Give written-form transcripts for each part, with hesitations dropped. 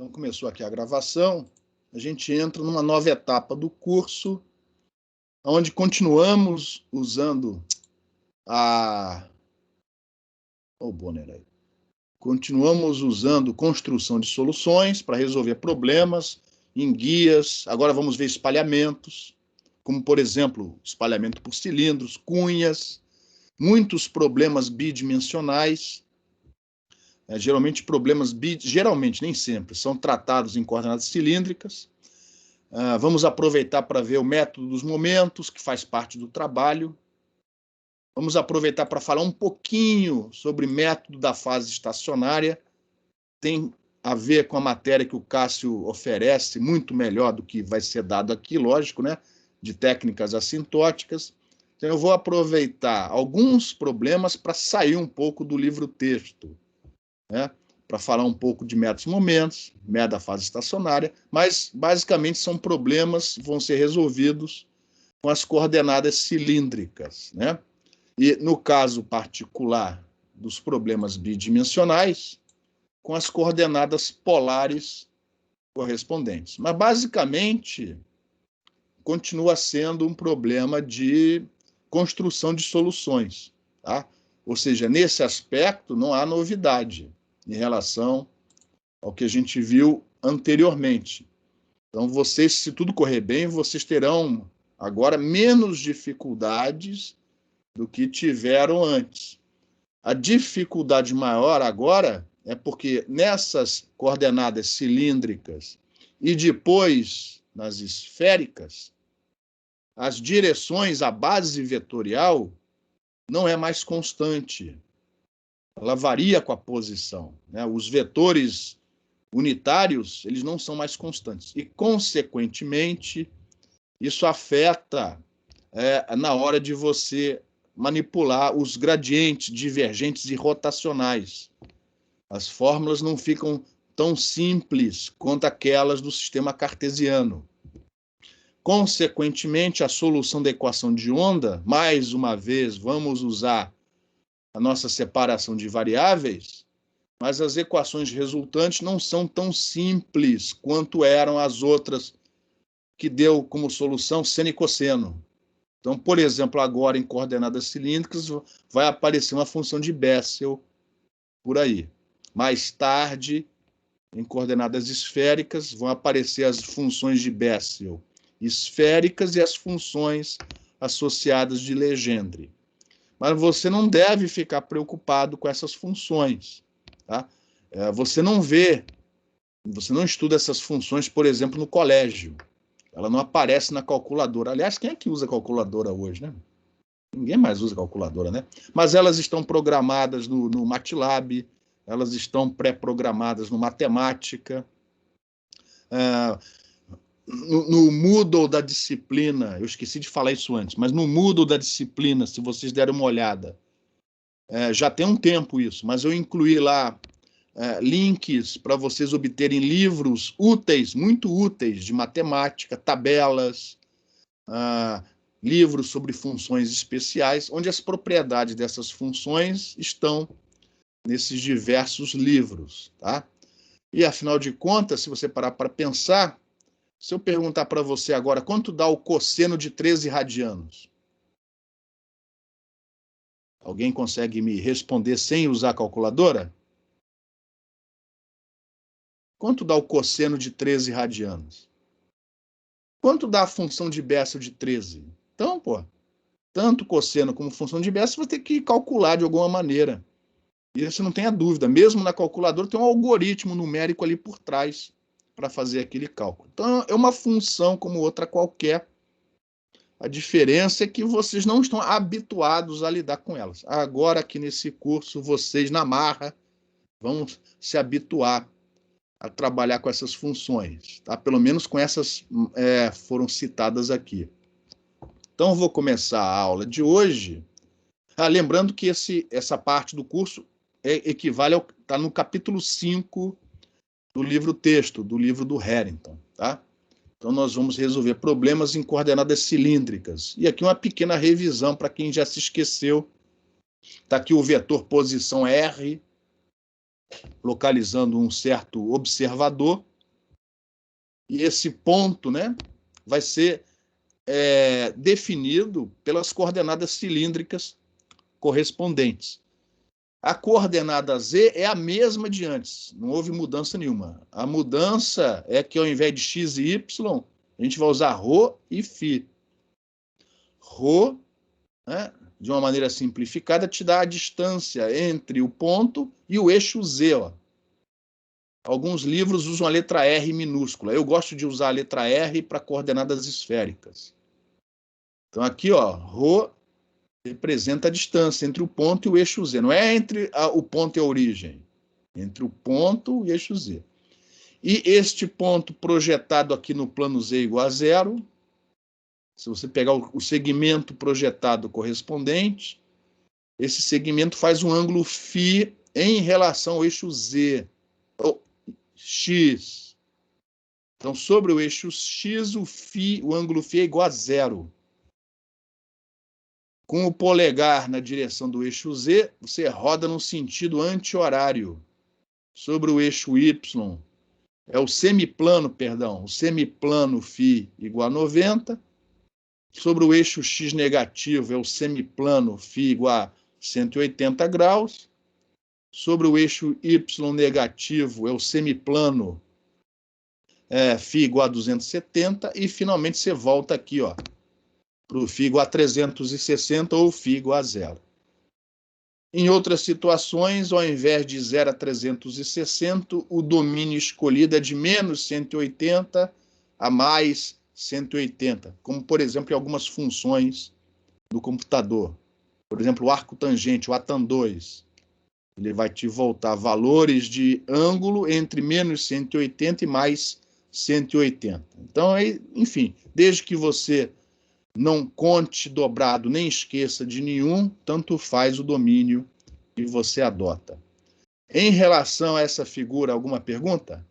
Então, começou aqui a gravação, a gente entra numa nova etapa do curso, onde continuamos usando o Bonner aí. Continuamos usando construção de soluções para resolver problemas em guias. Agora vamos ver espalhamentos, como, por exemplo, espalhamento por cilindros, cunhas, muitos problemas bidimensionais. Geralmente, nem sempre, são tratados em coordenadas cilíndricas. Vamos aproveitar para ver o método dos momentos, que faz parte do trabalho. Vamos aproveitar para falar um pouquinho sobre método da fase estacionária. Tem a ver com a matéria que o Cássio oferece, muito melhor do que vai ser dado aqui, lógico, né? De técnicas assintóticas. Então, eu vou aproveitar alguns problemas para sair um pouco do livro-texto, né? Para falar um pouco de métodos momentos, método da fase estacionária, mas basicamente são problemas que vão ser resolvidos com as coordenadas cilíndricas, né? E no caso particular dos problemas bidimensionais, com as coordenadas polares correspondentes. Mas basicamente continua sendo um problema de construção de soluções, tá? Ou seja, nesse aspecto não há novidade em relação ao que a gente viu anteriormente. Então, vocês, se tudo correr bem, vocês terão agora menos dificuldades do que tiveram antes. A dificuldade maior agora é porque nessas coordenadas cilíndricas e depois nas esféricas, as direções, a base vetorial não é mais constante. Ela varia com a posição, né? Os vetores unitários, eles não são mais constantes. E, consequentemente, isso afeta na hora de você manipular os gradientes divergentes e rotacionais. As fórmulas não ficam tão simples quanto aquelas do sistema cartesiano. Consequentemente, a solução da equação de onda, mais uma vez, vamos usar a nossa separação de variáveis, mas as equações resultantes não são tão simples quanto eram as outras que deu como solução seno e cosseno. Então, por exemplo, agora em coordenadas cilíndricas vai aparecer uma função de Bessel por aí. Mais tarde, em coordenadas esféricas, vão aparecer as funções de Bessel esféricas e as funções associadas de Legendre. Mas você não deve ficar preocupado com essas funções, tá? Você não estuda essas funções, por exemplo, no colégio. Ela não aparece na calculadora. Aliás, quem é que usa calculadora hoje, né? Ninguém mais usa calculadora, né? Mas elas estão programadas no MATLAB, elas estão pré-programadas no Matemática. No Moodle da disciplina, eu esqueci de falar isso antes, mas no Moodle da disciplina, se vocês derem uma olhada, já tem um tempo isso, mas eu incluí lá links para vocês obterem livros úteis, muito úteis, de matemática, tabelas, livros sobre funções especiais, onde as propriedades dessas funções estão nesses diversos livros, tá? E, afinal de contas, se você parar para pensar, se eu perguntar para você agora, quanto dá o cosseno de 13 radianos? Alguém consegue me responder sem usar a calculadora? Quanto dá o cosseno de 13 radianos? Quanto dá a função de Bessel de 13? Então, tanto cosseno como função de Bessel você vai ter que calcular de alguma maneira. E você não tenha dúvida, mesmo na calculadora tem um algoritmo numérico ali por trás para fazer aquele cálculo. Então, é uma função como outra qualquer. A diferença é que vocês não estão habituados a lidar com elas. Agora, aqui nesse curso, vocês, na marra, vão se habituar a trabalhar com essas funções, tá? Pelo menos com essas foram citadas aqui. Então, eu vou começar a aula de hoje. Lembrando que essa parte do curso equivale está no capítulo 5 do livro-texto, do livro do Harrington, tá? Então, nós vamos resolver problemas em coordenadas cilíndricas. E aqui uma pequena revisão para quem já se esqueceu. Está aqui o vetor posição R, localizando um certo observador. E esse ponto, né, vai ser definido pelas coordenadas cilíndricas correspondentes. A coordenada Z é a mesma de antes, não houve mudança nenhuma. A mudança é que ao invés de x e y, a gente vai usar ρ e φ. Ρ, né, de uma maneira simplificada, te dá a distância entre o ponto e o eixo Z. Ó. Alguns livros usam a letra R minúscula. Eu gosto de usar a letra R para coordenadas esféricas. Então, aqui, ó, ρ representa a distância entre o ponto e o eixo Z. Não é entre o ponto e a origem. Entre o ponto e o eixo Z. E este ponto projetado aqui no plano Z igual a zero, se você pegar o segmento projetado correspondente, esse segmento faz um ângulo φ em relação ao eixo Z, ou X. Então, sobre o eixo X, o ângulo φ é igual a zero. Com o polegar na direção do eixo Z, você roda no sentido anti-horário. Sobre o eixo Y, é o semiplano, perdão, o semiplano φ igual a 90. Sobre o eixo X negativo, é o semiplano φ igual a 180 graus. Sobre o eixo Y negativo, é o semiplano φ igual a 270. E, finalmente, você volta aqui, ó, para o φ igual a 360 ou φ igual a zero. Em outras situações, ao invés de 0 a 360, o domínio escolhido é de menos 180 a mais 180, como, por exemplo, em algumas funções do computador. Por exemplo, o arco tangente, o ATAN2. Ele vai te voltar valores de ângulo entre menos 180 e mais 180. Então, enfim, desde que você não conte dobrado nem esqueça de nenhum, tanto faz o domínio que você adota. Em relação a essa figura, alguma pergunta?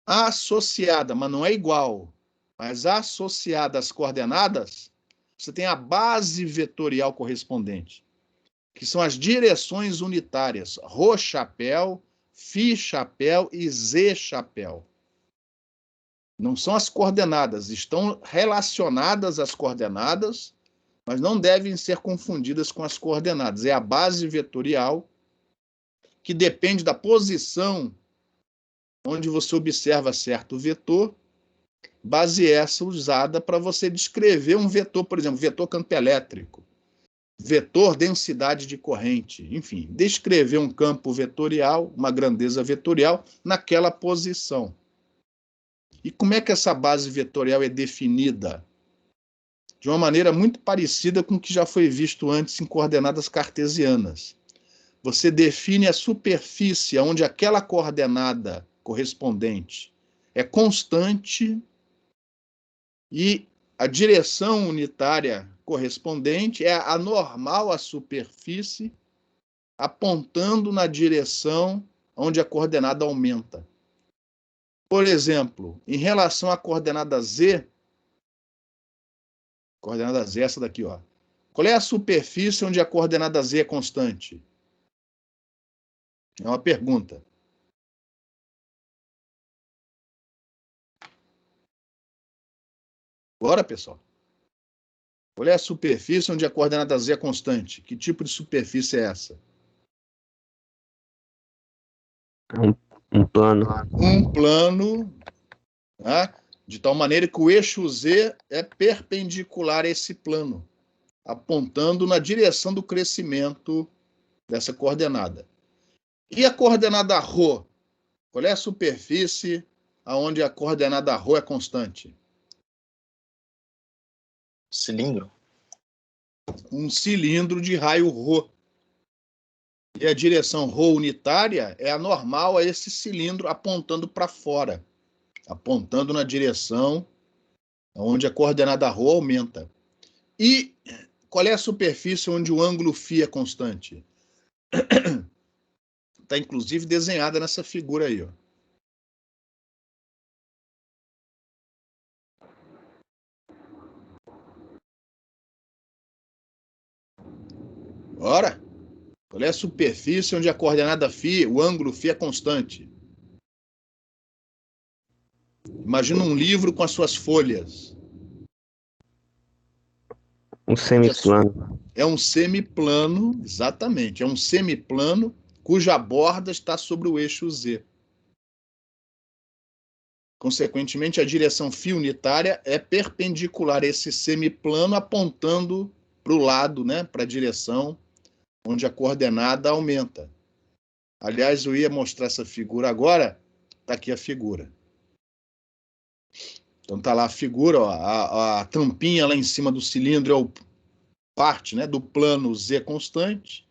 Associada, mas não é igual, mas associada às coordenadas, você tem a base vetorial correspondente, que são as direções unitárias, ρ chapéu, φ chapéu e z chapéu. Não são as coordenadas, estão relacionadas às coordenadas, mas não devem ser confundidas com as coordenadas. É a base vetorial que depende da posição onde você observa certo vetor, base essa usada para você descrever um vetor, por exemplo, vetor campo elétrico, vetor densidade de corrente, enfim, descrever um campo vetorial, uma grandeza vetorial, naquela posição. E como é que essa base vetorial é definida? De uma maneira muito parecida com o que já foi visto antes em coordenadas cartesianas. Você define a superfície onde aquela coordenada correspondente é constante e a direção unitária correspondente é anormal à superfície, apontando na direção onde a coordenada aumenta. Por exemplo, em relação à coordenada Z, essa daqui, ó. Qual é a superfície onde a coordenada Z é constante? É uma pergunta. Bora, pessoal. Qual é a superfície onde a coordenada Z é constante? Que tipo de superfície é essa? Um plano. Um plano, tá? De tal maneira que o eixo Z é perpendicular a esse plano, apontando na direção do crescimento dessa coordenada. E a coordenada ρ? Qual é a superfície onde a coordenada ρ é constante? Cilindro. Um cilindro de raio ρ. E a direção ρ unitária é anormal a esse cilindro apontando para fora, apontando na direção onde a coordenada ρ aumenta. E qual é a superfície onde o ângulo φ é constante? Está inclusive desenhada nessa figura aí, ó. Bora? Qual é a superfície onde a coordenada φ, o ângulo φ é constante? Imagina um livro com as suas folhas. Um semiplano. É um semiplano, exatamente. É um semiplano cuja borda está sobre o eixo Z. Consequentemente, a direção φ unitária é perpendicular a esse semiplano, apontando para o lado, né, para a direção onde a coordenada aumenta. Aliás, eu ia mostrar essa figura agora. Está aqui a figura. Então está lá a figura, ó, a tampinha lá em cima do cilindro é o parte, né, do plano Z constante,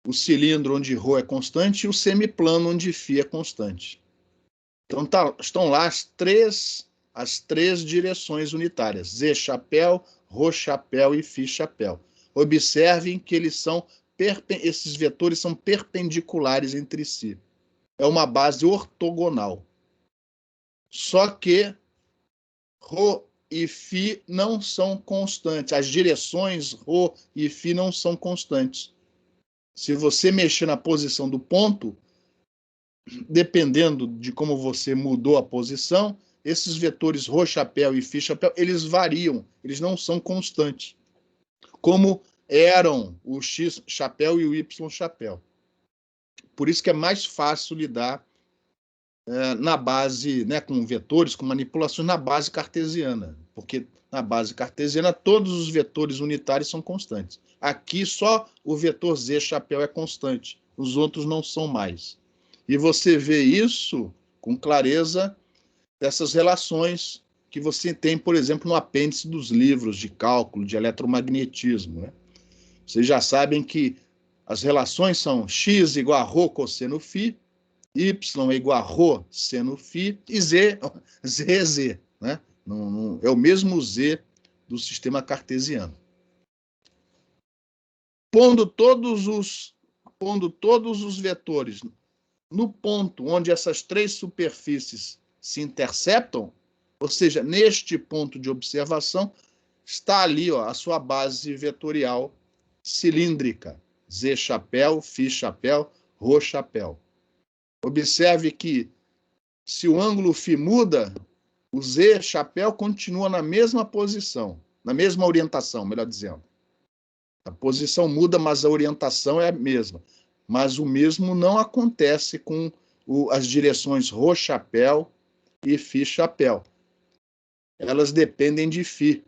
o cilindro onde ρ é constante e o semiplano onde φ é constante. Então estão lá as três direções unitárias, Z chapéu, ρ chapéu e φ chapéu. Observem que esses vetores são perpendiculares entre si. É uma base ortogonal. Só que ρ e φ não são constantes. As direções ρ e φ não são constantes. Se você mexer na posição do ponto, dependendo de como você mudou a posição, esses vetores ρ chapéu e φ chapéu, eles variam, eles não são constantes. Como eram o x chapéu e o y chapéu. Por isso que é mais fácil lidar na base, né, com vetores, com manipulações na base cartesiana, porque na base cartesiana todos os vetores unitários são constantes. Aqui só o vetor z chapéu é constante, os outros não são mais. E você vê isso com clareza dessas relações que você tem, por exemplo, no apêndice dos livros de cálculo, de eletromagnetismo, né? Vocês já sabem que as relações são x igual a ρ cosseno φ, y é igual a ρ seno φ e z é z, né? É o mesmo z do sistema cartesiano. Pondo todos os vetores no ponto onde essas três superfícies se interceptam, ou seja, neste ponto de observação, está ali, ó, a sua base vetorial cilíndrica, z chapéu, φ chapéu, ρ chapéu. Observe que, se o ângulo φ muda, o Z chapéu continua na mesma posição, na mesma orientação, melhor dizendo. A posição muda, mas a orientação é a mesma. Mas o mesmo não acontece com as direções ρ chapéu e φ chapéu. Elas dependem de φ.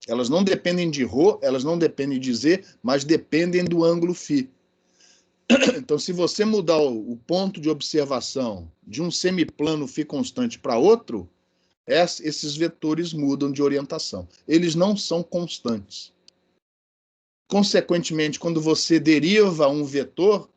Elas não dependem de ρ, elas não dependem de Z, mas dependem do ângulo φ. Então, se você mudar o ponto de observação de um semiplano φ constante para outro, esses vetores mudam de orientação. Eles não são constantes. Consequentemente, quando você deriva um vetor,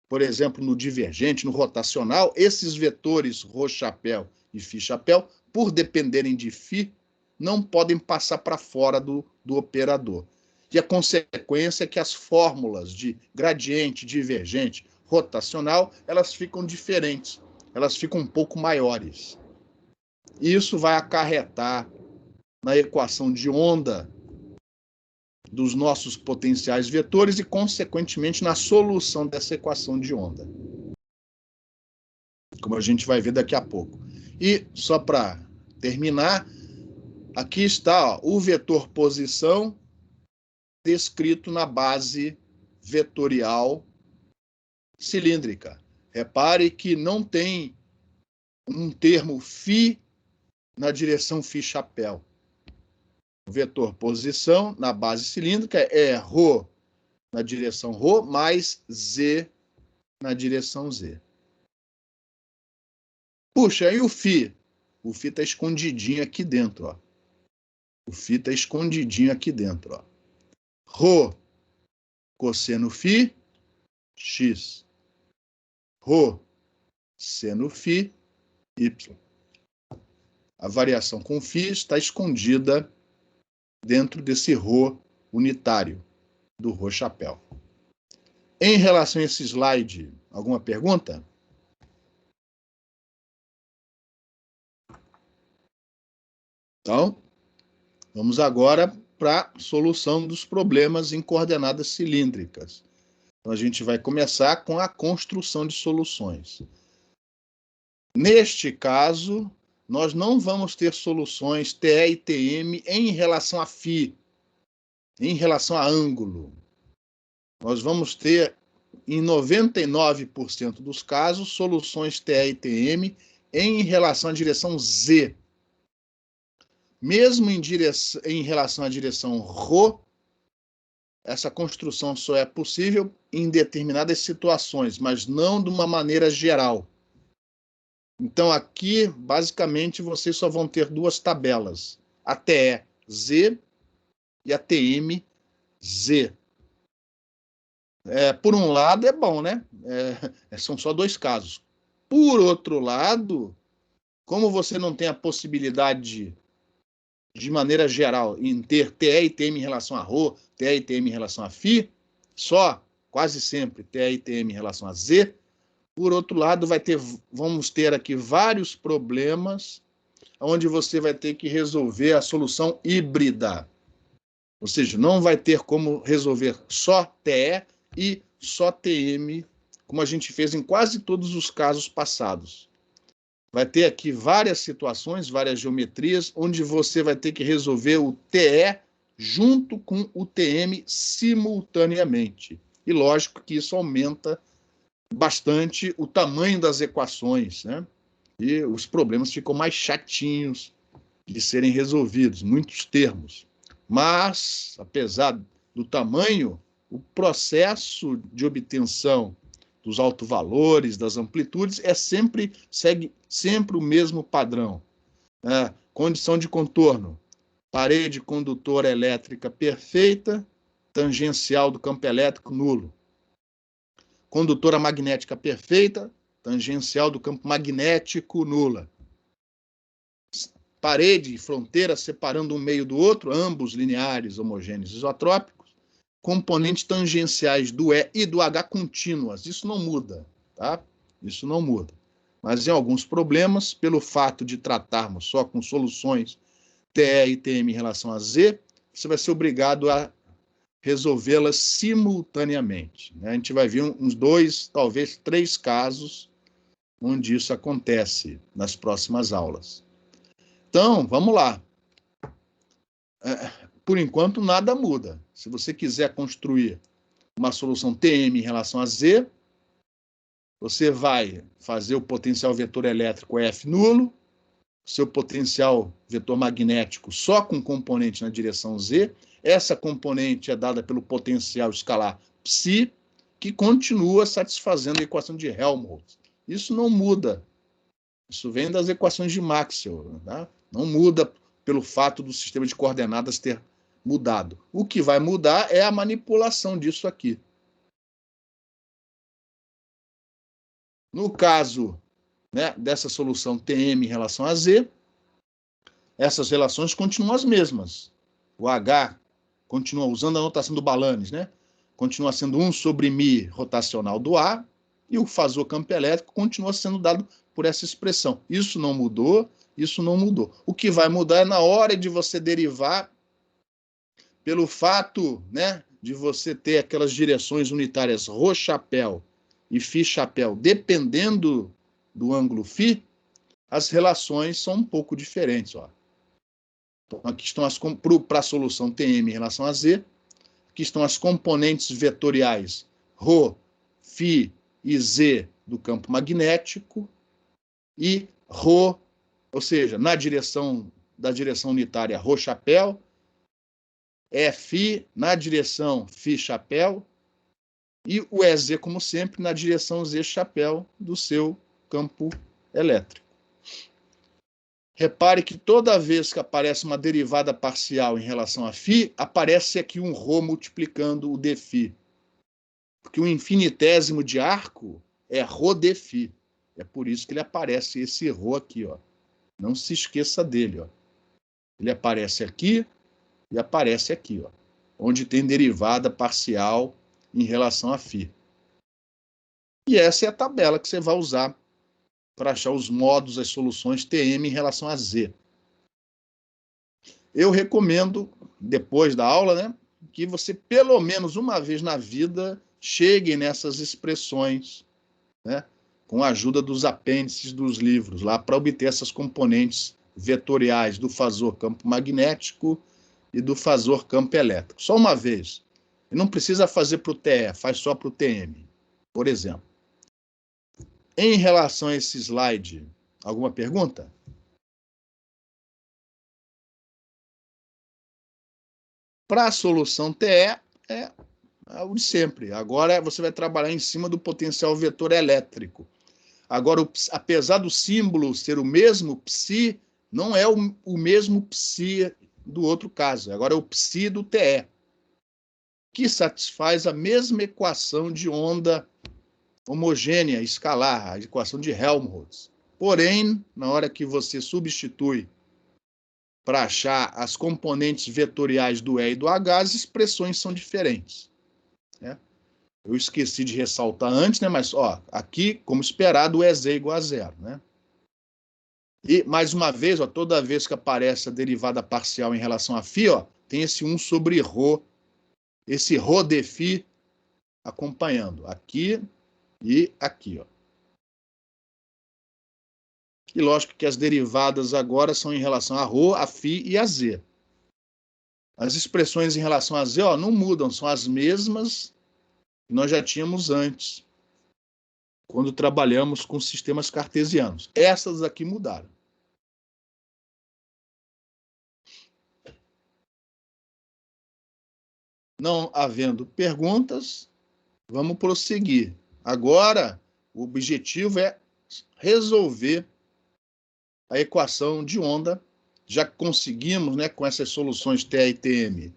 por exemplo, no divergente, no rotacional, esses vetores ρ chapéu e φ chapéu, por dependerem de φ, não podem passar para fora do operador. E a consequência é que as fórmulas de gradiente, divergente, rotacional, elas ficam diferentes, elas ficam um pouco maiores. E isso vai acarretar na equação de onda dos nossos potenciais vetores e, consequentemente, na solução dessa equação de onda. Como a gente vai ver daqui a pouco. E, só para terminar, aqui está, ó, o vetor posição descrito na base vetorial cilíndrica. Repare que não tem um termo φ na direção φ chapéu. O vetor posição na base cilíndrica é ρ na direção ρ mais z na direção z. Puxa, e o φ? O φ está escondidinho aqui dentro, ó. O φ está escondidinho aqui dentro, ó. Ρ cosseno φ, x. Ρ seno φ, y. A variação com φ está escondida dentro desse ρ unitário do ρ chapéu. Em relação a esse slide, alguma pergunta? Então, vamos agora para a solução dos problemas em coordenadas cilíndricas. Então, a gente vai começar com a construção de soluções. Neste caso, nós não vamos ter soluções TE e TM em relação a φ, em relação a ângulo. Nós vamos ter, em 99% dos casos, soluções TE e TM em relação à direção Z. Mesmo em relação à direção ρ, essa construção só é possível em determinadas situações, mas não de uma maneira geral. Então, aqui, basicamente, vocês só vão ter duas tabelas, a TE-Z e a TM-Z. Por um lado, é bom, né? São só dois casos. Por outro lado, como você não tem a possibilidade de maneira geral, em ter TE e TM em relação a ρ, TE e TM em relação a φ, só, quase sempre, TE e TM em relação a Z. Por outro lado, vamos ter aqui vários problemas onde você vai ter que resolver a solução híbrida. Ou seja, não vai ter como resolver só TE e só TM, como a gente fez em quase todos os casos passados. Vai ter aqui várias situações, várias geometrias, onde você vai ter que resolver o TE junto com o TM simultaneamente. E lógico que isso aumenta bastante o tamanho das equações, né? E os problemas ficam mais chatinhos de serem resolvidos, muitos termos. Mas, apesar do tamanho, o processo de obtenção dos autovalores, das amplitudes, segue sempre o mesmo padrão. Condição de contorno: parede condutora elétrica perfeita, tangencial do campo elétrico nulo. Condutora magnética perfeita, tangencial do campo magnético nula. Parede e fronteira separando um meio do outro, ambos lineares, homogêneos, isotrópicos. Componentes tangenciais do E e do H contínuas. Isso não muda, tá? Isso não muda. Mas em alguns problemas, pelo fato de tratarmos só com soluções TE e TM em relação a Z, você vai ser obrigado a resolvê-las simultaneamente. A gente vai ver uns 2, talvez 3 casos onde isso acontece nas próximas aulas. Então, vamos lá. Por enquanto, nada muda. Se você quiser construir uma solução TM em relação a Z, você vai fazer o potencial vetor elétrico F nulo, seu potencial vetor magnético só com componente na direção Z. Essa componente é dada pelo potencial escalar psi, que continua satisfazendo a equação de Helmholtz. Isso não muda. Isso vem das equações de Maxwell. Tá? Não muda pelo fato do sistema de coordenadas ter mudado. O que vai mudar é a manipulação disso aqui. No caso, né, dessa solução TM em relação a Z, essas relações continuam as mesmas. O H continua usando a notação do Balanis, né? Continua sendo 1 sobre μ rotacional do A, e o fasor campo elétrico continua sendo dado por essa expressão. Isso não mudou, isso não mudou. O que vai mudar é na hora de você derivar, pelo fato, né, de você ter aquelas direções unitárias ρ-chapéu e φ-chapéu, dependendo do ângulo φ, as relações são um pouco diferentes, ó. Então, aqui estão para a solução TM em relação a Z, aqui estão as componentes vetoriais ρ, φ e Z do campo magnético, e ρ, ou seja, da direção unitária ρ-chapéu, F na direção φ-chapéu, e o EZ, como sempre, na direção Z-chapéu do seu campo elétrico. Repare que toda vez que aparece uma derivada parcial em relação a φ, aparece aqui um ρ multiplicando o dφ. Porque o infinitésimo de arco é ρ dφ. É por isso que ele aparece esse ρ aqui, ó. Não se esqueça dele, ó. Ele aparece aqui e aparece aqui, ó, onde tem derivada parcial em relação a φ. E essa é a tabela que você vai usar para achar os modos, as soluções TM em relação a Z. Eu recomendo depois da aula, né, que você, pelo menos uma vez na vida, chegue nessas expressões, né, com a ajuda dos apêndices dos livros, lá para obter essas componentes vetoriais do fasor campo magnético e do fasor campo elétrico. Só uma vez. E não precisa fazer para o TE, faz só para o TM, por exemplo. Em relação a esse slide, alguma pergunta? Para a solução TE, é o de sempre. Agora você vai trabalhar em cima do potencial vetor elétrico. Agora, apesar do símbolo ser o mesmo, psi não é o mesmo psi do outro caso. Agora é o psi do TE, que satisfaz a mesma equação de onda homogênea escalar, a equação de Helmholtz. Porém, na hora que você substitui para achar as componentes vetoriais do E e do H, as expressões são diferentes, né? Eu esqueci de ressaltar antes, né? Mas ó, aqui, como esperado, o EZ é igual a zero, né? E, mais uma vez, ó, toda vez que aparece a derivada parcial em relação a φ, ó, tem esse 1 sobre ρ, esse ρ de φ acompanhando aqui e aqui, ó. E lógico que as derivadas agora são em relação a ρ, a φ e a z. As expressões em relação a z, ó, não mudam, são as mesmas que nós já tínhamos antes, quando trabalhamos com sistemas cartesianos. Essas aqui mudaram. Não havendo perguntas, vamos prosseguir. Agora, o objetivo é resolver a equação de onda, já que conseguimos, né, com essas soluções TE e TM,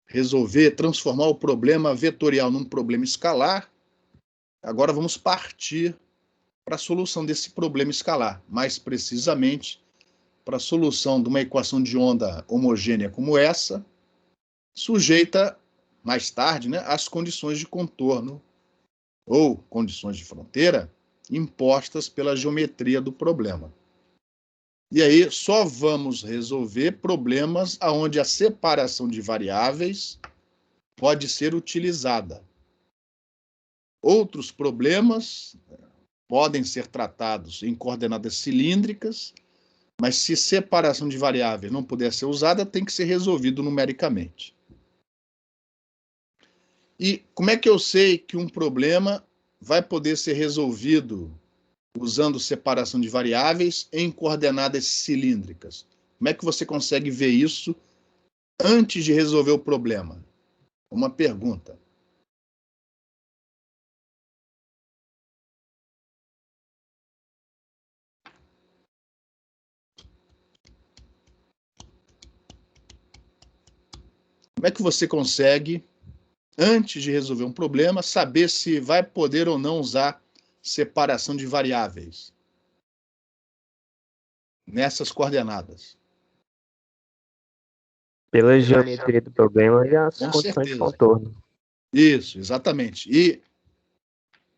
resolver, transformar o problema vetorial num problema escalar. Agora vamos partir para a solução desse problema escalar, mais precisamente para a solução de uma equação de onda homogênea como essa, sujeita, mais tarde, né, às condições de contorno ou condições de fronteira impostas pela geometria do problema. E aí só vamos resolver problemas onde a separação de variáveis pode ser utilizada. Outros problemas podem ser tratados em coordenadas cilíndricas, mas se separação de variáveis não puder ser usada, tem que ser resolvido numericamente. E como é que eu sei que um problema vai poder ser resolvido usando separação de variáveis em coordenadas cilíndricas? Como é que você consegue ver isso antes de resolver o problema? Uma pergunta. Como é que você consegue, antes de resolver um problema, saber se vai poder ou não usar separação de variáveis nessas coordenadas? Pela geometria do problema e as Com condições de certeza. contorno. Isso, exatamente.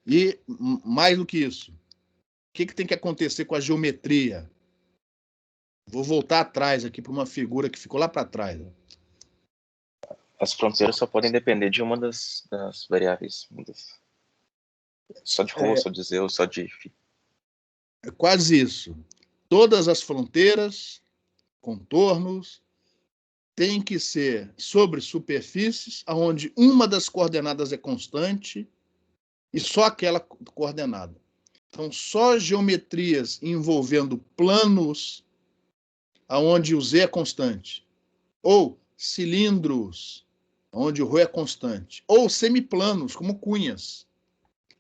E mais do que isso, o que tem que acontecer com a geometria? Vou voltar atrás aqui para uma figura que ficou lá para trás. As fronteiras só podem depender de uma das variáveis. Só de ρ, só de z ou só de φ. É quase isso. Todas as fronteiras, contornos, têm que ser sobre superfícies onde uma das coordenadas é constante e só aquela coordenada. Então, só geometrias envolvendo planos onde o z é constante, ou cilindros, onde o ρ é constante, ou semiplanos, como cunhas,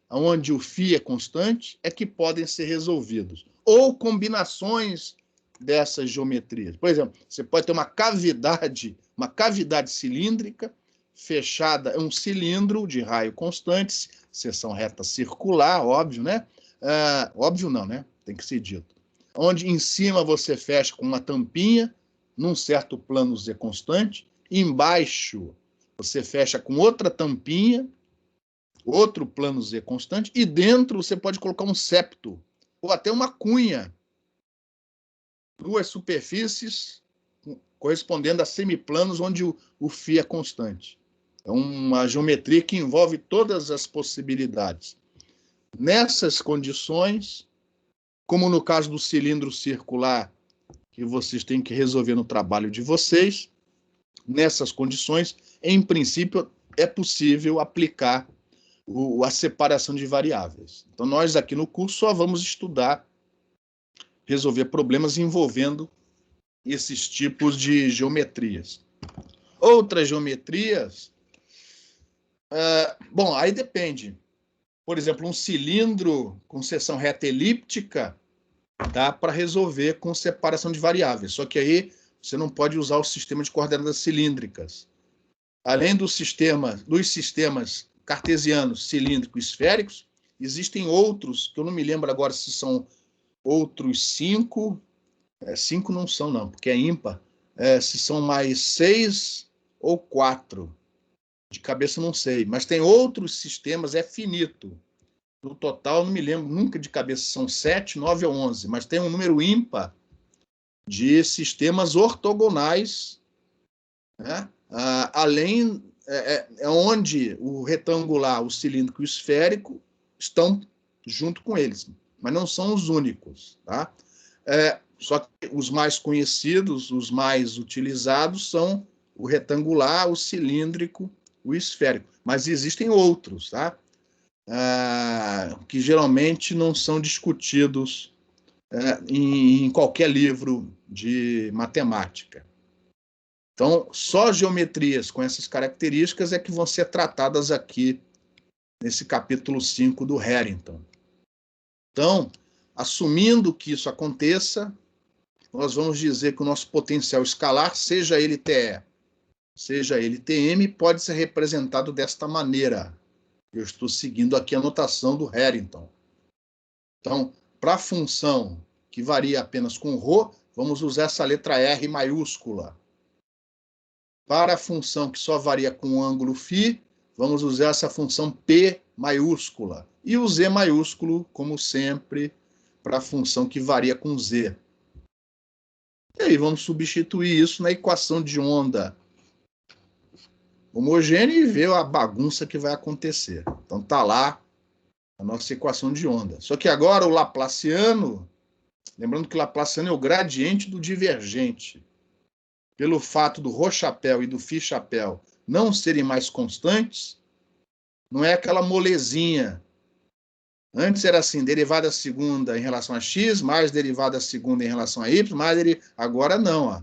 onde o φ é constante, é que podem ser resolvidos. Ou combinações dessas geometrias. Por exemplo, você pode ter uma cavidade cilíndrica fechada, um cilindro de raio constante, seção reta circular, óbvio, né? Óbvio não, né? Tem que ser dito. Onde em cima você fecha com uma tampinha, num certo plano Z constante, embaixo você fecha com outra tampinha, outro plano Z constante, e dentro você pode colocar um septo, ou até uma cunha. Duas superfícies correspondendo a semiplanos onde o φ é constante. É uma geometria que envolve todas as possibilidades. Nessas condições, como no caso do cilindro circular, que vocês têm que resolver no trabalho de vocês, nessas condições, em princípio, é possível aplicar a separação de variáveis. Então, nós aqui no curso só vamos estudar, resolver problemas envolvendo esses tipos de geometrias. Outras geometrias, bom, aí depende. Por exemplo, um cilindro com seção reta elíptica dá para resolver com separação de variáveis, só que aí você não pode usar o sistema de coordenadas cilíndricas. Além dos sistemas cartesianos, cilíndricos e esféricos, existem outros, que eu não me lembro agora se são outros 5, 5 não são não, porque é ímpar, se são mais 6 ou 4, de cabeça não sei, mas tem outros sistemas, é finito. No total, não me lembro nunca de cabeça, são 7, 9 ou 11, mas tem um número ímpar de sistemas ortogonais, né? Além, onde o retangular, o cilíndrico e o esférico estão junto com eles, mas não são os únicos. Tá? Só que os mais conhecidos, os mais utilizados são o retangular, o cilíndrico, o esférico, mas existem outros, tá? Que geralmente não são discutidos em qualquer livro de matemática. Então, só geometrias com essas características é que vão ser tratadas aqui nesse capítulo 5 do Harrington. Então, assumindo que isso aconteça, nós vamos dizer que o nosso potencial escalar, seja ele TE, seja ele TM, pode ser representado desta maneira. Eu estou seguindo aqui a notação do Harrington. Então, para a função que varia apenas com ρ, vamos usar essa letra R maiúscula. Para a função que só varia com o ângulo φ, vamos usar essa função P maiúscula. E o Z maiúsculo, como sempre, para a função que varia com Z. E aí vamos substituir isso na equação de onda homogênea e ver a bagunça que vai acontecer. Então está lá a nossa equação de onda. Só que agora o laplaciano, lembrando que o laplaciano é o gradiente do divergente. Pelo fato do ρ-chapéu e do φ-chapéu não serem mais constantes, não é aquela molezinha. Antes era assim, derivada segunda em relação a x, mais derivada segunda em relação a y, agora não. Ó.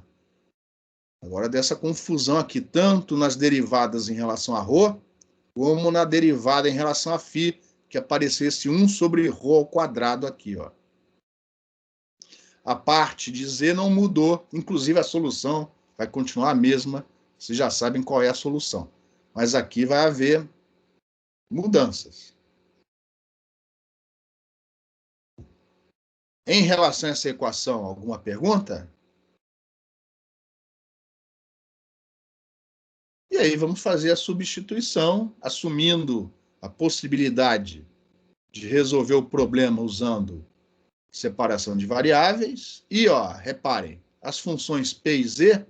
Agora dessa confusão aqui, tanto nas derivadas em relação a ρ, como na derivada em relação a φ, que apareceu esse 1 sobre ρ ao quadrado aqui. Ó. A parte de z não mudou, inclusive a solução vai continuar a mesma, vocês já sabem qual é a solução. Mas aqui vai haver mudanças. Em relação a essa equação, alguma pergunta? E aí vamos fazer a substituição, assumindo a possibilidade de resolver o problema usando separação de variáveis. E, reparem, as funções P e Z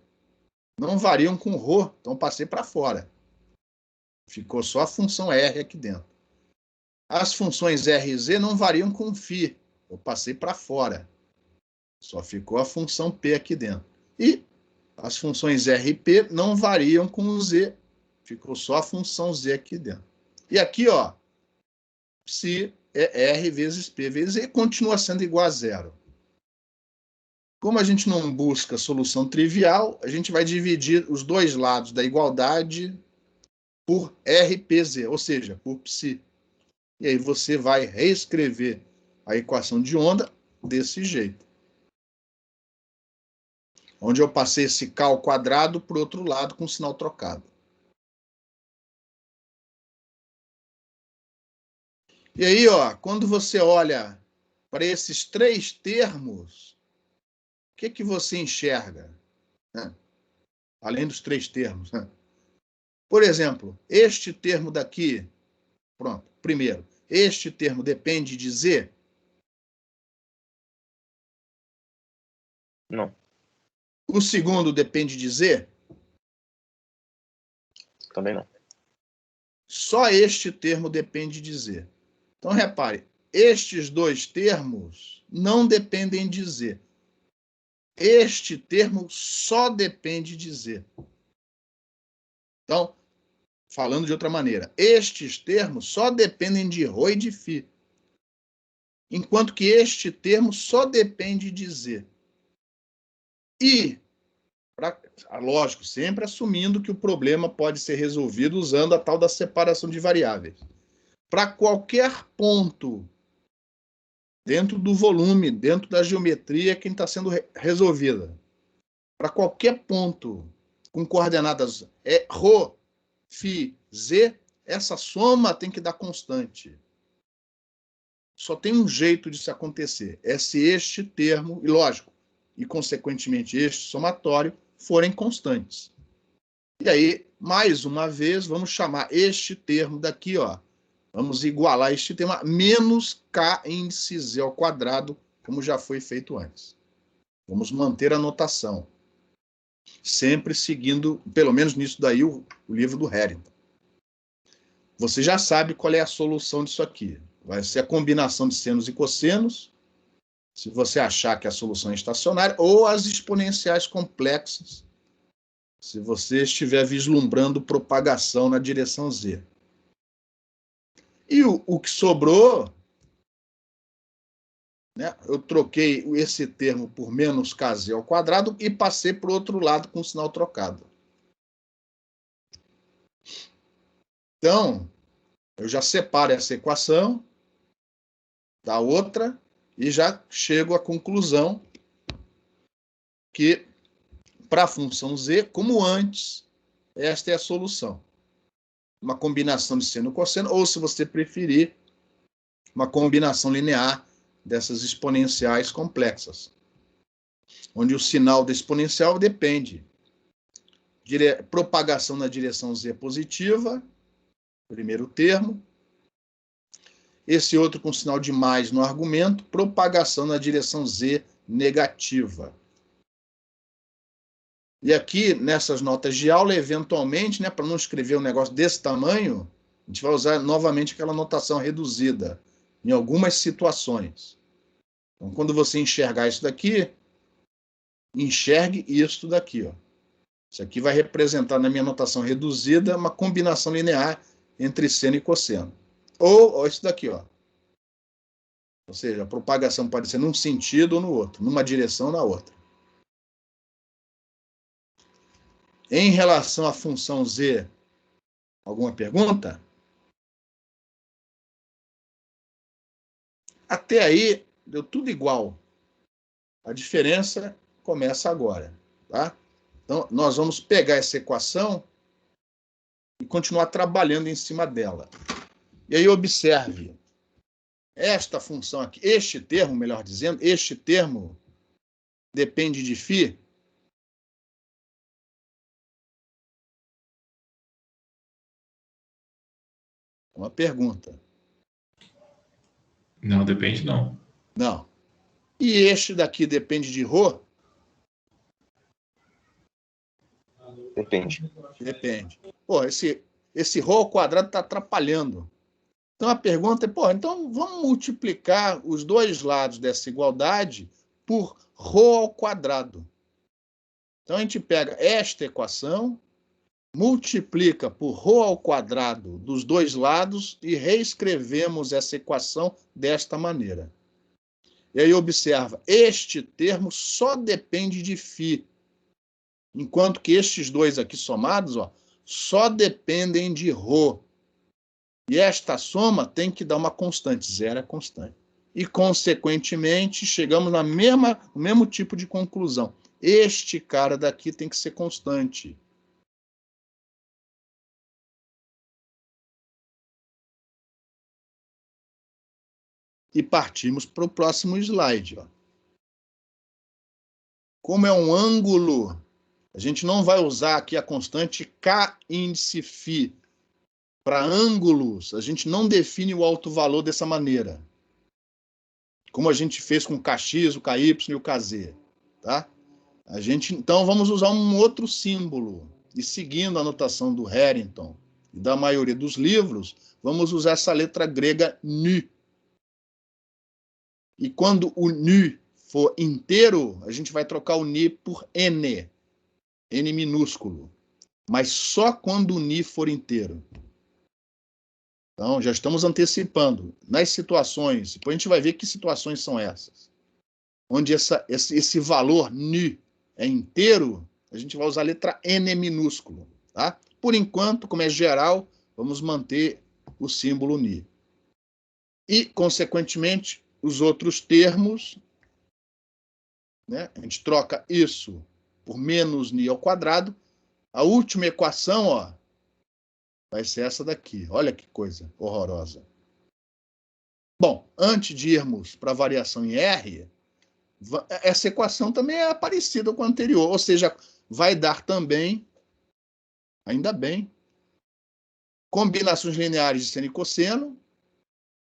não variam com ρ, então passei para fora. Ficou só a função R aqui dentro. As funções R e Z não variam com φ, eu passei para fora. Só ficou a função P aqui dentro. E as funções R e P não variam com o Z, ficou só a função Z aqui dentro. E aqui, psi é R vezes P vezes Z, continua sendo igual a zero. Como a gente não busca solução trivial, a gente vai dividir os dois lados da igualdade por RPZ, ou seja, por psi. E aí você vai reescrever a equação de onda desse jeito. Onde eu passei esse K ao quadrado para o outro lado com o sinal trocado. E aí, quando você olha para esses três termos, o que você enxerga? Né? Além dos três termos. Né? Por exemplo, este termo daqui, pronto, primeiro, este termo depende de Z? Não. O segundo depende de Z? Também não. Só este termo depende de Z. Então, repare, estes dois termos não dependem de Z. Este termo só depende de Z. Então, falando de outra maneira, estes termos só dependem de Rho e de Φ. Enquanto que este termo só depende de Z. E, lógico, sempre assumindo que o problema pode ser resolvido usando a tal da separação de variáveis. Para qualquer ponto dentro do volume, dentro da geometria que está sendo resolvida, para qualquer ponto com coordenadas Rho, Φ, Z, essa soma tem que dar constante. Só tem um jeito disso acontecer, é se este termo, e lógico, e consequentemente este somatório, forem constantes. E aí, mais uma vez, vamos chamar este termo daqui, ó, vamos igualar este termo a menos K índice Z ao quadrado, como já foi feito antes. Vamos manter a notação. Sempre seguindo, pelo menos nisso daí, o livro do Harrington. Você já sabe qual é a solução disso aqui. Vai ser a combinação de senos e cossenos, se você achar que a solução é estacionária, ou as exponenciais complexas, se você estiver vislumbrando propagação na direção Z. E o que sobrou, né, eu troquei esse termo por menos kz ao quadrado e passei para o outro lado com o sinal trocado. Então, eu já separo essa equação da outra e já chego à conclusão que, para a função z, como antes, esta é a solução. Uma combinação de seno e cosseno, ou, se você preferir, uma combinação linear dessas exponenciais complexas, onde o sinal da exponencial depende de propagação na direção z positiva, primeiro termo, esse outro com sinal de mais no argumento, propagação na direção z negativa. E aqui, nessas notas de aula, eventualmente, né, para não escrever um negócio desse tamanho, a gente vai usar novamente aquela notação reduzida, em algumas situações. Então, quando você enxergar isso daqui, enxergue isso daqui, ó. Isso aqui vai representar, na minha notação reduzida, uma combinação linear entre seno e cosseno. Ou isso daqui, ó. Ou seja, a propagação pode ser num sentido ou no outro, numa direção ou na outra. Em relação à função z, alguma pergunta? Até aí, deu tudo igual. A diferença começa agora, tá? Então, nós vamos pegar essa equação e continuar trabalhando em cima dela. E aí, observe. Esta função aqui, este termo, melhor dizendo, este termo depende de φ. Uma pergunta. Não, depende não. Não. E este daqui depende de Rho? Depende. Depende. Pô, esse Rho ao quadrado está atrapalhando. Então a pergunta é, então vamos multiplicar os dois lados dessa igualdade por Rho ao quadrado. Então a gente pega esta equação, multiplica por Rho ao quadrado dos dois lados e reescrevemos essa equação desta maneira. E aí observa, este termo só depende de φ, enquanto que estes dois aqui somados, ó, só dependem de Rho. E esta soma tem que dar uma constante, zero é constante. E, consequentemente, chegamos no mesmo tipo de conclusão. Este cara daqui tem que ser constante. E partimos para o próximo slide. Ó. Como é um ângulo, a gente não vai usar aqui a constante K índice φ. Para ângulos, a gente não define o alto valor dessa maneira. Como a gente fez com o KX, o KY e o KZ. Tá? Então, vamos usar um outro símbolo. E seguindo a anotação do Harrington e da maioria dos livros, vamos usar essa letra grega nu. E quando o nu for inteiro, a gente vai trocar o ni por n. N minúsculo. Mas só quando o ni for inteiro. Então, já estamos antecipando. Nas situações, depois a gente vai ver que situações são essas. Onde esse valor ni é inteiro, a gente vai usar a letra N minúsculo. Tá? Por enquanto, como é geral, vamos manter o símbolo ni. E, consequentemente, os outros termos, né? A gente troca isso por menos ni ao quadrado. A última equação, ó, vai ser essa daqui. Olha que coisa horrorosa. Bom, antes de irmos para a variação em R, essa equação também é parecida com a anterior, ou seja, vai dar também, ainda bem, combinações lineares de seno e cosseno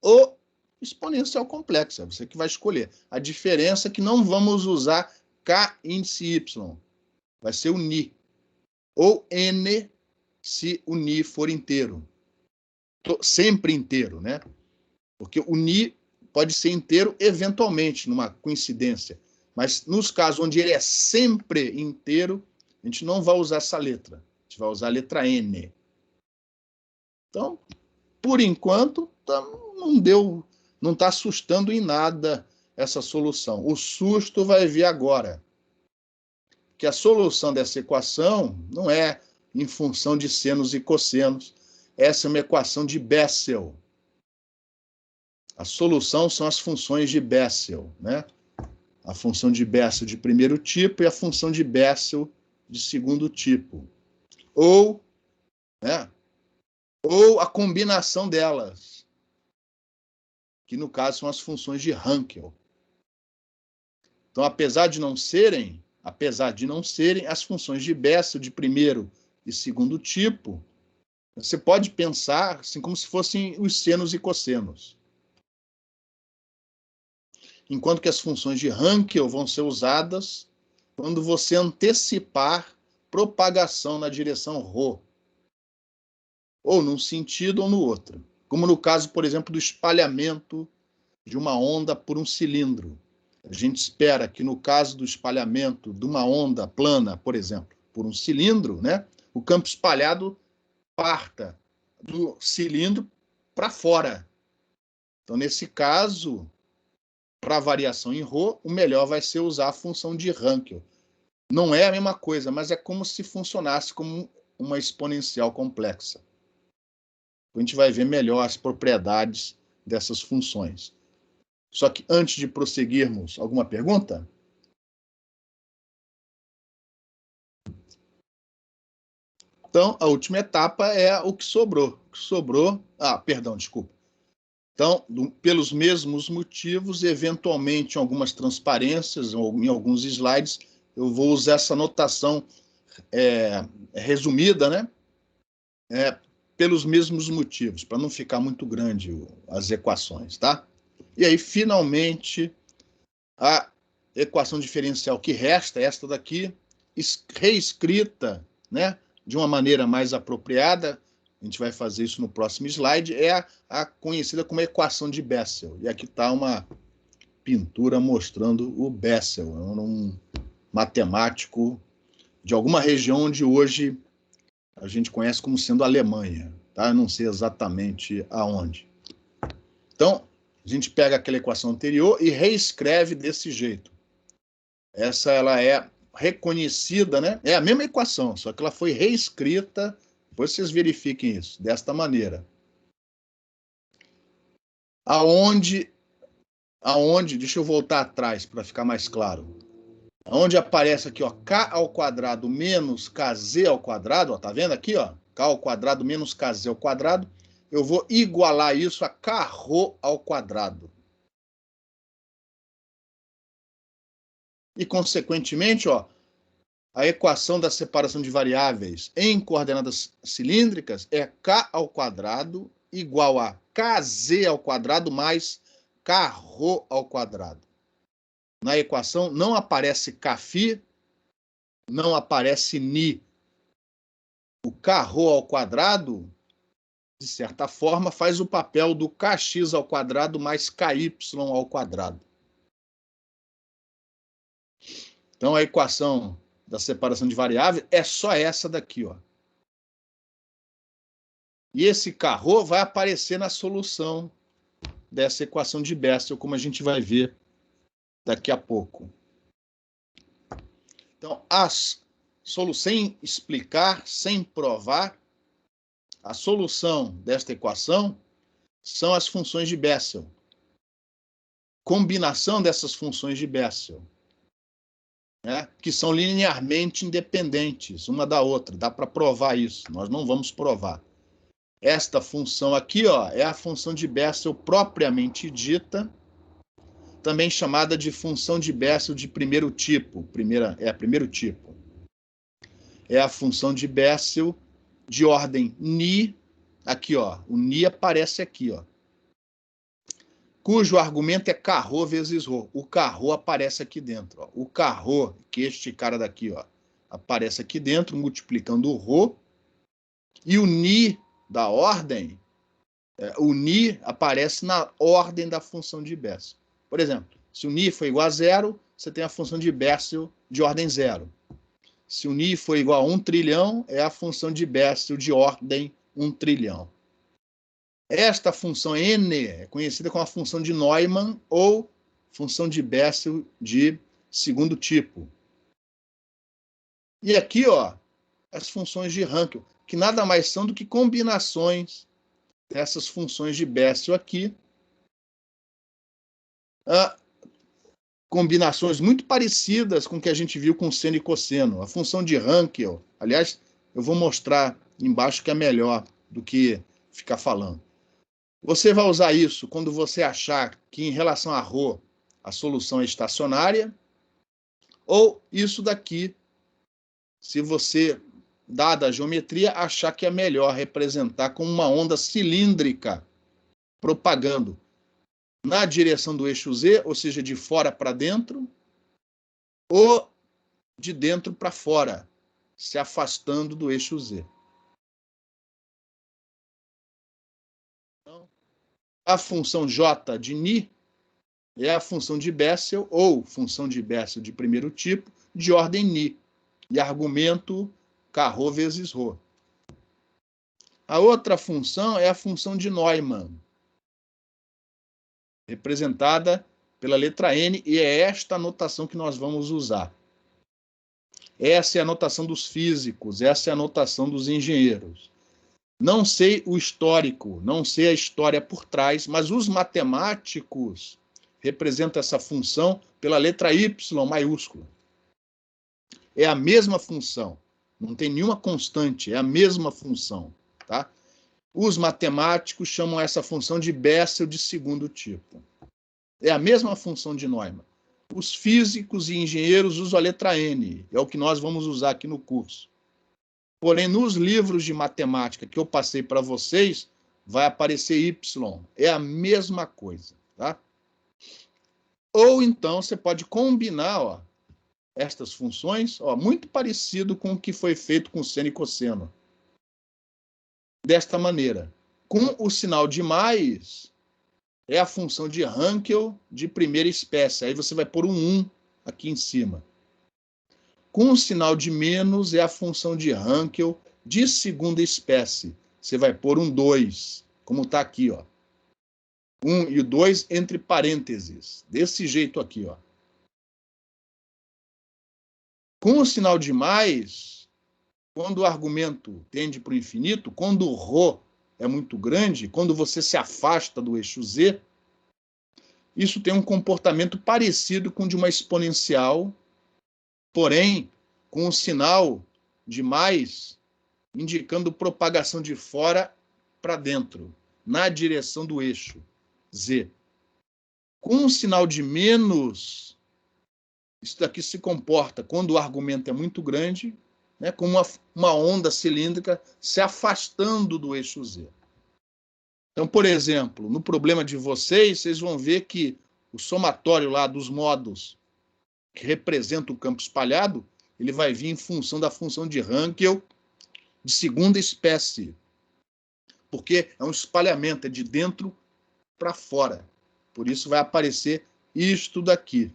ou exponencial complexa, você que vai escolher. A diferença é que não vamos usar K índice Y, vai ser o ni, ou N se o ni for inteiro. Sempre inteiro, né? Porque o ni pode ser inteiro eventualmente, numa coincidência. Mas nos casos onde ele é sempre inteiro, a gente não vai usar essa letra. A gente vai usar a letra N. Então, por enquanto, não está assustando em nada essa solução. O susto vai vir agora. Que a solução dessa equação não é em função de senos e cossenos. Essa é uma equação de Bessel. A solução são as funções de Bessel, né? A função de Bessel de primeiro tipo e a função de Bessel de segundo tipo. Ou, né? Ou a combinação delas, que no caso são as funções de Hankel. Então, apesar de não serem as funções de Bessel de primeiro e segundo tipo, você pode pensar assim como se fossem os senos e cossenos. Enquanto que as funções de Hankel vão ser usadas quando você antecipar propagação na direção ρ, ou num sentido ou no outro. Como no caso, por exemplo, do espalhamento de uma onda por um cilindro. A gente espera que no caso do espalhamento de uma onda plana, por exemplo, por um cilindro, né, o campo espalhado parta do cilindro para fora. Então, nesse caso, para a variação em ρ, o melhor vai ser usar a função de Hankel. Não é a mesma coisa, mas é como se funcionasse como uma exponencial complexa. A gente vai ver melhor as propriedades dessas funções. Só que antes de prosseguirmos, alguma pergunta? Então, a última etapa é o que sobrou. O que sobrou... perdão, desculpa. Então, pelos mesmos motivos, eventualmente, em algumas transparências ou em alguns slides, eu vou usar essa notação resumida, né? Pelos mesmos motivos, para não ficar muito grande as equações, tá? E aí, finalmente, a equação diferencial que resta, esta daqui, reescrita, né, de uma maneira mais apropriada, a gente vai fazer isso no próximo slide, é a conhecida como equação de Bessel. E aqui está uma pintura mostrando o Bessel, um matemático de alguma região onde hoje a gente conhece como sendo Alemanha, tá? Eu não sei exatamente aonde. Então, a gente pega aquela equação anterior e reescreve desse jeito. Essa ela é reconhecida, né? É a mesma equação, só que ela foi reescrita. Depois vocês verifiquem isso, desta maneira. Aonde, deixa eu voltar atrás para ficar mais claro. Aonde aparece aqui, ó, k ao quadrado menos kz ao quadrado, ó, tá vendo aqui, ó? K ao quadrado menos kz ao quadrado, eu vou igualar isso a kρ ao quadrado. E, consequentemente, ó, a equação da separação de variáveis em coordenadas cilíndricas é k ao quadrado igual a kz ao quadrado mais kρ ao quadrado. Na equação não aparece kφ, não aparece ni, o K-ρ ao quadrado, de certa forma, faz o papel do kx ao quadrado mais ky ao quadrado. Então, a equação da separação de variáveis é só essa daqui, ó. E esse K-ρ vai aparecer na solução dessa equação de Bessel, como a gente vai ver daqui a pouco. Então, sem explicar, sem provar, a solução desta equação são as funções de Bessel. Combinação dessas funções de Bessel, né, que são linearmente independentes uma da outra. Dá para provar isso. Nós não vamos provar. Esta função aqui, ó, é a função de Bessel propriamente dita, também chamada de função de Bessel de primeiro tipo. Primeiro tipo. É a função de Bessel de ordem ni, aqui, ó. O ni aparece aqui, ó. Cujo argumento é K-ρ vezes ρ. O K-ρ aparece aqui dentro, ó. O K-ρ, que este cara daqui, ó, aparece aqui dentro, multiplicando o ρ. E o ni da ordem, o ni aparece na ordem da função de Bessel. Por exemplo, se o ni for igual a 0, você tem a função de Bessel de ordem 0. Se o ni for igual a 1 trilhão, é a função de Bessel de ordem 1 trilhão. Esta função n é conhecida como a função de Neumann ou função de Bessel de segundo tipo. E aqui, ó, as funções de Hankel, que nada mais são do que combinações dessas funções de Bessel aqui. Combinações muito parecidas com o que a gente viu com seno e cosseno. A função de Hankel, aliás, eu vou mostrar embaixo que é melhor do que ficar falando. Você vai usar isso quando você achar que, em relação a ρ, a solução é estacionária, ou isso daqui, se você, dada a geometria, achar que é melhor representar como uma onda cilíndrica propagando na direção do eixo Z, ou seja, de fora para dentro, ou de dentro para fora, se afastando do eixo Z. A função J de ni é a função de Bessel, ou função de Bessel de primeiro tipo, de ordem ni, e argumento K-ρ vezes ρ. A outra função é a função de Neumann, representada pela letra N, e é esta a notação que nós vamos usar. Essa é a notação dos físicos, essa é a notação dos engenheiros. Não sei o histórico, não sei a história por trás, mas os matemáticos representam essa função pela letra Y maiúscula. É a mesma função, não tem nenhuma constante, é a mesma função, tá? Os matemáticos chamam essa função de Bessel de segundo tipo. É a mesma função de Neumann. Os físicos e engenheiros usam a letra N, é o que nós vamos usar aqui no curso. Porém, nos livros de matemática que eu passei para vocês, vai aparecer Y. É a mesma coisa, tá? Ou então, você pode combinar, ó, estas funções, ó, muito parecido com o que foi feito com seno e cosseno. Desta maneira. Com o sinal de mais, é a função de Hankel de primeira espécie. Aí você vai pôr um 1 aqui em cima. Com o sinal de menos, é a função de Hankel de segunda espécie. Você vai pôr um 2, como está aqui, ó. 1 e o 2 entre parênteses. Desse jeito aqui, ó. Com o sinal de mais, quando o argumento tende para o infinito, quando o ρ é muito grande, quando você se afasta do eixo Z, isso tem um comportamento parecido com o de uma exponencial, porém, com o sinal de mais indicando propagação de fora para dentro, na direção do eixo Z. Com o sinal de menos, isso daqui se comporta, quando o argumento é muito grande, né, como uma onda cilíndrica se afastando do eixo Z. Então, por exemplo, no problema de vocês vão ver que o somatório lá dos modos que representa o campo espalhado ele vai vir em função da função de Hankel de segunda espécie, porque é um espalhamento, é de dentro para fora. Por isso vai aparecer isto daqui,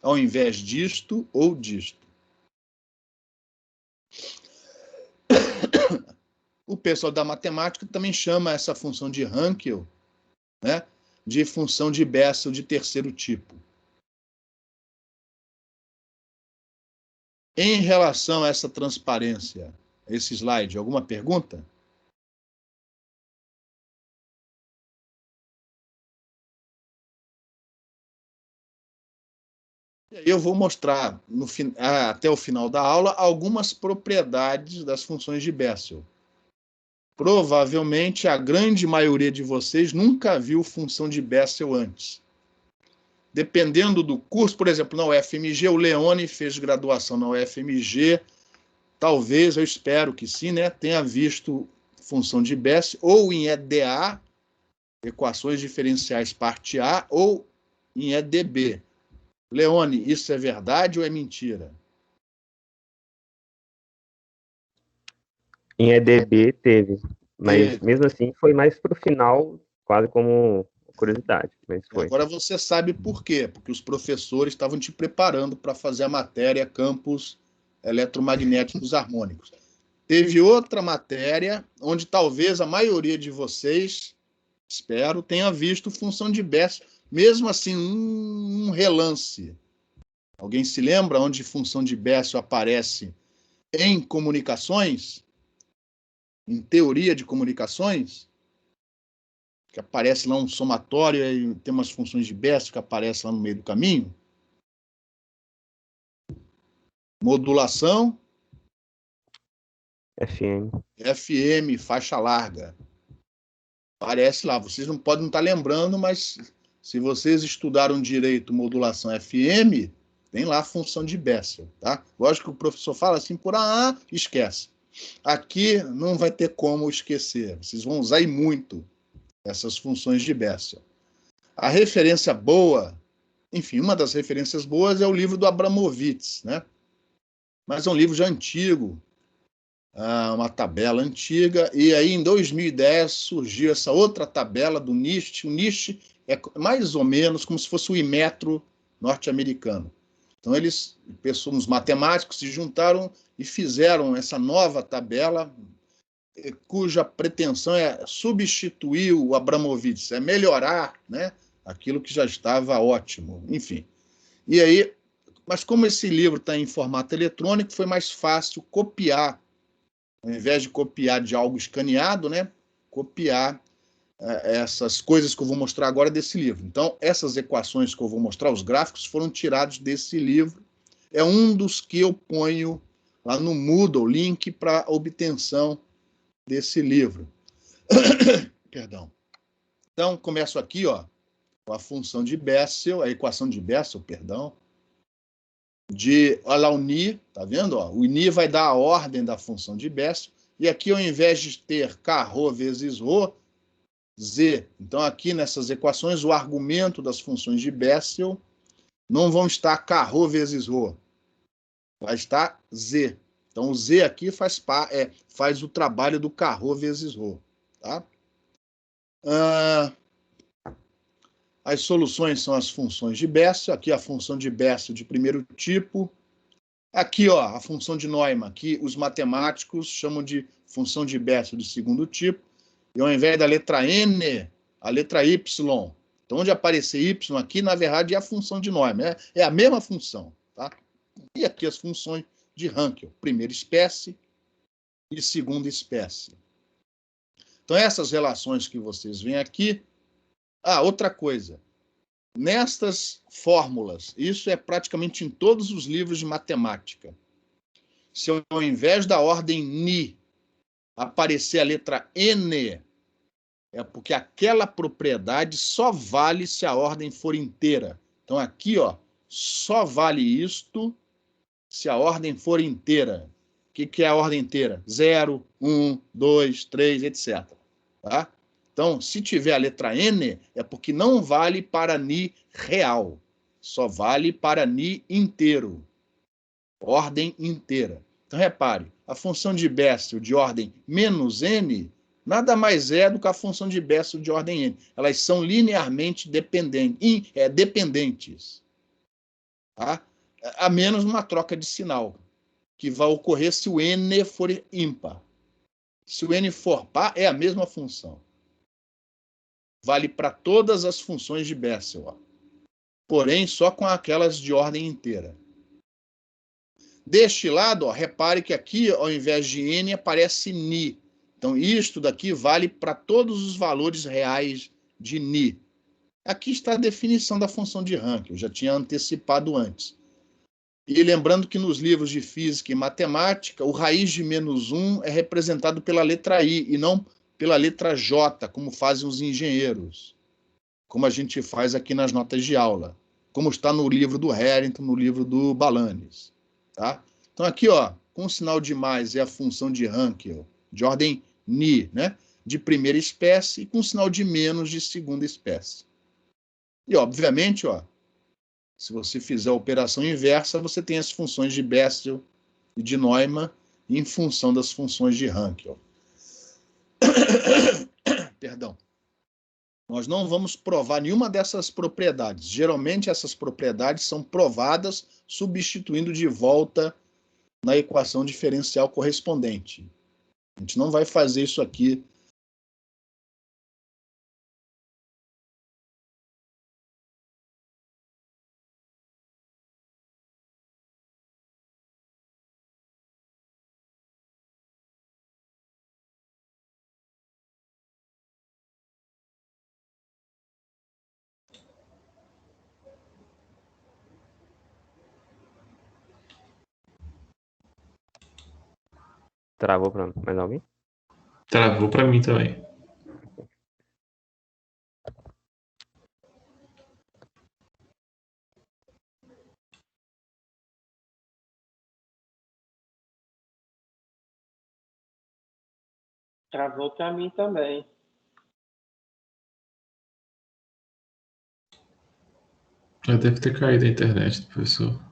ao invés disto ou disto. O pessoal da matemática também chama essa função de Hankel, né, de função de Bessel de terceiro tipo. Em relação a essa transparência, esse slide, alguma pergunta? Eu vou mostrar até o final da aula algumas propriedades das funções de Bessel. Provavelmente a grande maioria de vocês nunca viu função de Bessel antes. Dependendo do curso, por exemplo, na UFMG, o Leone fez graduação na UFMG, talvez, eu espero que sim, né, tenha visto função de Bessel, ou em EDA, equações diferenciais parte A, ou em EDB. Leone, isso é verdade ou é mentira? Em EDB teve, mas mesmo assim foi mais para o final, quase como curiosidade, mas foi. Agora você sabe por quê, porque os professores estavam te preparando para fazer a matéria campos eletromagnéticos harmônicos. Teve outra matéria onde talvez a maioria de vocês, espero, tenha visto função de Bessel, mesmo assim, um relance. Alguém se lembra onde função de Bessel aparece em comunicações? Em teoria de comunicações? Que aparece lá um somatório e tem umas funções de Bessel que aparecem lá no meio do caminho? Modulação? FM, faixa larga. Aparece lá. Vocês não podem estar lembrando, mas se vocês estudaram direito modulação FM, tem lá a função de Bessel, tá? Lógico que o professor fala assim por esquece. Aqui não vai ter como esquecer. Vocês vão usar e muito essas funções de Bessel. A referência boa, enfim, uma das referências boas é o livro do Abramovitz, né? Mas é um livro já antigo, uma tabela antiga, e aí em 2010 surgiu essa outra tabela do NIST. O NIST é mais ou menos como se fosse o Inmetro norte-americano. Então eles, pessoas, matemáticos, se juntaram e fizeram essa nova tabela, cuja pretensão é substituir o Abramovitz, é melhorar, né, aquilo que já estava ótimo, enfim. E aí, mas como esse livro está em formato eletrônico, foi mais fácil copiar, ao invés de copiar de algo escaneado, né, copiar essas coisas que eu vou mostrar agora desse livro. Então, essas equações que eu vou mostrar, os gráficos, foram tirados desse livro. É um dos que eu ponho lá no Moodle, link para obtenção desse livro. Perdão. Então, começo aqui, ó, com a função de Bessel, a equação de Bessel, perdão, olha lá o Ni, tá vendo? Ó? O Ni vai dar a ordem da função de Bessel, e aqui, ao invés de ter K ρ vezes ρ, Z. Então, aqui nessas equações, o argumento das funções de Bessel não vão estar K ρ vezes ρ, vai estar Z. Então, o Z aqui faz o trabalho do K ρ vezes ρ. Tá? As soluções são as funções de Bessel. Aqui a função de Bessel de primeiro tipo. Aqui, ó, a função de Neumann, que os matemáticos chamam de função de Bessel de segundo tipo. E ao invés da letra N, a letra Y. Então, onde aparecer Y aqui, na verdade, é a função de Neumann. É a mesma função. Tá? E aqui as funções de Hankel. Primeira espécie e segunda espécie. Então, essas relações que vocês veem aqui. Outra coisa. Nestas fórmulas, isso é praticamente em todos os livros de matemática. Se ao invés da ordem Ni aparecer a letra N, é porque aquela propriedade só vale se a ordem for inteira. Então, aqui, ó, só vale isto se a ordem for inteira. O que é a ordem inteira? 0, 1, 2, 3, etc. Tá? Então, se tiver a letra N, é porque não vale para Ni real. Só vale para Ni inteiro. Ordem inteira. Então, repare, a função de Bessel de ordem menos n nada mais é do que a função de Bessel de ordem n. Elas são linearmente dependentes. Tá? A menos uma troca de sinal, que vai ocorrer se o n for ímpar. Se o n for par, é a mesma função. Vale para todas as funções de Bessel, ó. Porém, só com aquelas de ordem inteira. Deste lado, ó, repare que aqui, ao invés de n, aparece ni. Então, isto daqui vale para todos os valores reais de ni. Aqui está a definição da função de Rank, eu já tinha antecipado antes. E lembrando que nos livros de física e matemática, o raiz de menos 1 é representado pela letra I e não pela letra J, como fazem os engenheiros, como a gente faz aqui nas notas de aula, como está no livro do Harrington, no livro do Balanes. Tá? Então aqui, ó, com o sinal de mais é a função de Hankel, de ordem ni, né? De primeira espécie, e com o sinal de menos de segunda espécie. E, obviamente, ó, se você fizer a operação inversa, você tem as funções de Bessel e de Neumann em função das funções de Hankel. Perdão. Nós não vamos provar nenhuma dessas propriedades. Geralmente, essas propriedades são provadas substituindo de volta na equação diferencial correspondente. A gente não vai fazer isso aqui. Travou para mais alguém? Travou para mim também. Travou para mim também. Já deve ter caído a internet do professor.